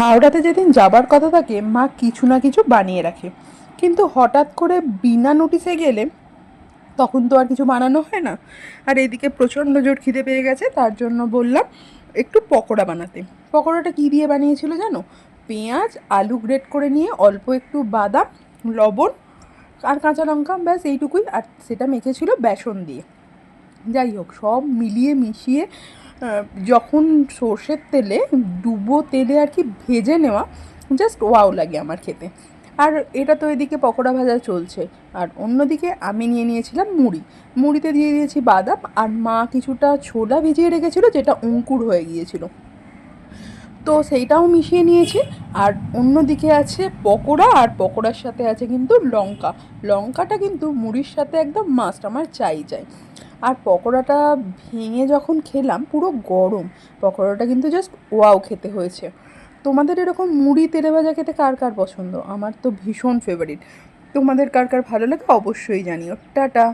হাওড়াতে যেদিন যাবার কথা থাকে মা কিছু না কিছু বানিয়ে রাখে, কিন্তু হঠাৎ করে বিনা নোটিসে গেলে তখন তো আর কিছু বানানো হয় না। আর এদিকে প্রচণ্ড জোর খিদে পেয়ে গেছে, তার জন্য বললাম একটু পকোড়া বানাতে। পকোড়াটা কী দিয়ে বানিয়েছিল জানো? পেঁয়াজ আলু গ্রেট করে নিয়ে অল্প একটু বাদাম, লবণ আর কাঁচা লঙ্কা, ব্যাস এইটুকুই। আর সেটা মেখেছিল বেসন দিয়ে। যাই হোক, সব মিলিয়ে মিশিয়ে যখন সর্ষের তেলে, ডুবো তেলে আর কি ভেজে নেওয়া, জাস্ট ওয়াও লাগে আমার খেতে। আর এটা তো এদিকে পকোড়া ভাজা চলছে, আর অন্যদিকে আমি নিয়ে নিয়েছিলাম মুড়ি। মুড়িতে দিয়ে দিয়েছি বাদাম, আর মা কিছুটা ছোলা ভিজিয়ে রেখেছিল যেটা অঙ্কুর হয়ে গিয়েছিল, তো সেইটাও মিশিয়ে নিয়েছি। আর অন্যদিকে আছে পকোড়া, আর পকোড়ার সাথে আছে কিন্তু লঙ্কা। লঙ্কাটা কিন্তু মুড়ির সাথে একদম মাস্ট, আমার চাই চাই। আর পকোড়াটা ভেঙে যখন খেলাম, পুরো গরম পকোড়াটা কিন্তু জাস্ট ওয়াও খেতে হয়েছে। তোমাদের এরকম মুড়ি তেলে ভাজা খেতে কার কার পছন্দ? আমার তো ভীষণ ফেভারিট। তোমাদের কার কার ভালো লাগে অবশ্যই জানিও। টাটা।